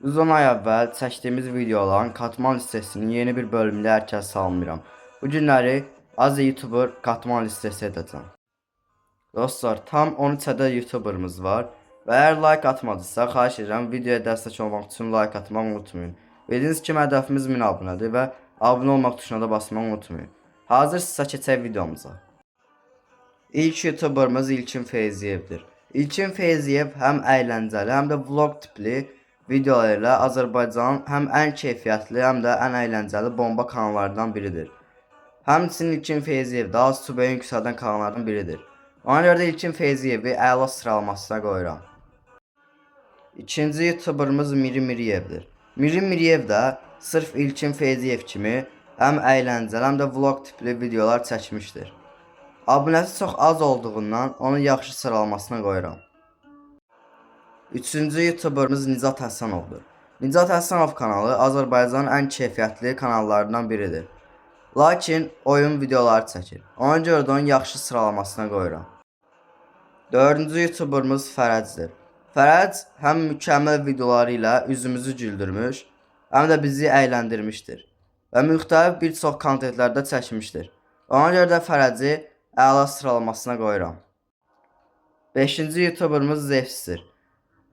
Uzun ay əvvəl çəkdiyimiz videoların Katman listəsinin yeni bir bölümündə hər kəs salmıram. Bu günləri az YouTuber Katman listəsi edəcəm. Dostlar, tam 13 ədəd YouTuberımız var və əgər like atmadısa, xahiş edirəm videoya dəstək olmaq üçün like atmağı unutmayın. Bildiyiniz kimi hədəfimiz 1000 abunədir və abunə olmaq tuşuna da basmağı unutmayın. Hazırsınızsa keçək videomuza. İlk YouTuberımız İlkin Feyziyevdir. İlkin Feyziyev həm əyləncəli, həm də vlog tipli videolarıyla Azərbaycanın həm ən keyfiyyətli, həm də ən əyləncəli bomba kanallarından biridir. Həmçinin İlkin Feyziyev daha Subeyin yüksəldən kanallardan biridir. Ona görə də İlkin Feyziyevi əla sıralamasına qoyuram. İkinci YouTuberımız Miri Miriyevdir. Miri Miriyev də sırf İlkin Feyziyev kimi həm əyləncəli, həm də vlog tipli videolar çəkmişdir. Abunəsi çox az olduğundan onu yaxşı sıralamasına qoyuram. Üçüncü YouTuberımız Nicat Həsənovdur. Nicat Həsənov kanalı Azərbaycanın ən keyfiyyətli kanallarından biridir. Lakin oyun videoları çəkir. Ona görə də onu yaxşı sıralamasına qoyuram. Dördüncü YouTuberımız Fərəcdir. Fərəc həm mükəmməl videoları ilə üzümüzü güldürmüş, həm də bizi əyləndirmişdir və müxtəlif bir çox kontentlərdə çəkmişdir. Ona görə də Fərəci əla sıralamasına qoyuram. Beşinci YouTuberımız Zevsdir.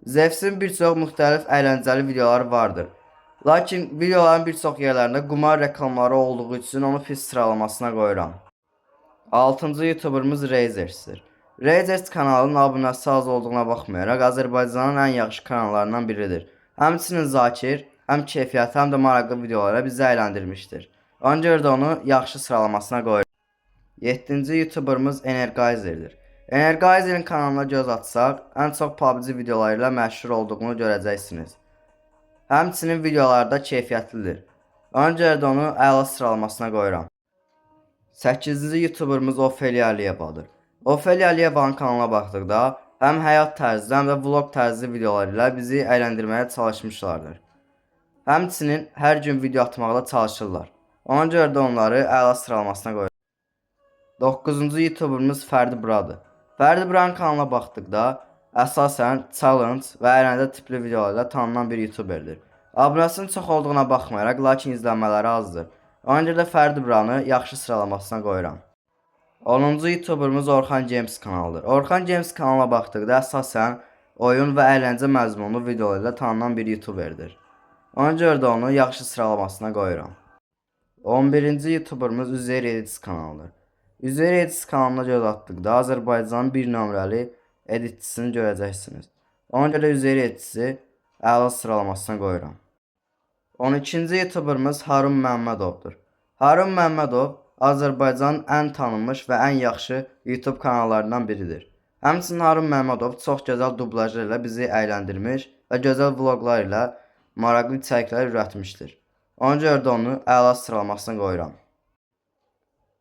Zevsin bir çox müxtəlif əyləncəli videoları vardır. Lakin videoların bir çox yerlərində qumar reklamları olduğu üçün onu pis sıralamasına qoyuram. Altıncı YouTuberımız Razers'dir. Razers kanalının abunəsi az olduğuna baxmayaraq Azərbaycanın ən yaxşı kanallarından biridir. Həmçinin Zakir, həm keyfiyyətli, həm də maraqlı videolara bizi əyləndirmişdir. Ona görə də onu yaxşı sıralamasına qoyuram. 7-ci YouTuberımız Energizer'dir. Energizer'in kanalına göz atsaq, ən çox PUBG videolarıyla məşhur olduğunu görəcəksiniz. Həmçinin videolarda keyfiyyətlidir. Ona görə də onu əla sıralamasına qoyuram. 8-ci YouTuberımız Ofelia Aliyevadır. Ofelia Aliyevanın kanalına baxdıqda, həm həyat tərzi, həm də vlog tərzi videolarıyla bizi əyləndirməyə çalışmışlardır. Həmçinin hər gün video atmaqda çalışırlar. Ona görə də onları əla sıralamasına qoyuram. 9-cu YouTuberımız Fərdi Buradır. Fərdi Buranın kanalına baxdıqda əsasən challenge və əyləncə tipli videolarla tanınan bir YouTuberdir. Abunəsinin çox olduğuna baxmayaraq, lakin izlənmələri azdır. Ona görə də Fərdi Buranı yaxşı sıralamasına qoyuram. 10-cu YouTuberımız Orxan Games kanalıdır. Orxan Games kanalına baxdıqda əsasən oyun və əyləncə məzmunlu videolarla tanınan bir YouTuberdir. Ona görə də onu yaxşı sıralamasına qoyuram. 11-ci YouTuberımız Üzeyir Edits kanalıdır. Üzeyir Edits kanalına göz atdıqda Azərbaycanın bir nömrəli editçisini görəcəksiniz. Ona görə Üzeyir Editsi əla sıralamasına qoyuram. 12-ci YouTuberımız Harun Məmmədovdur. Harun Məmmədov Azərbaycanın ən tanınmış və ən yaxşı YouTube kanallarından biridir. Həmçinin Harun Məmmədov çox gözəl dublajlar ilə bizi əyləndirmiş və gözəl vloqlar ilə maraqlı içəriklər ürətmişdir. Ona görə də onu əla sıralamasına qoyuram.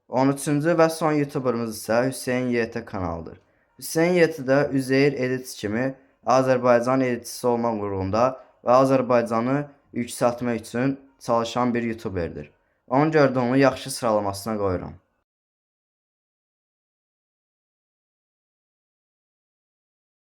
13-cü və son YouTuberımız isə Hüseyin YT kanalıdır. Hüseyin YT də Üzeyir Edits kimi Azərbaycan editçisi olmaq uğrunda və Azərbaycanı yüksəltmək üçün çalışan bir YouTuberdir. Ona görə də onu yaxşı sıralamasına qoyuram.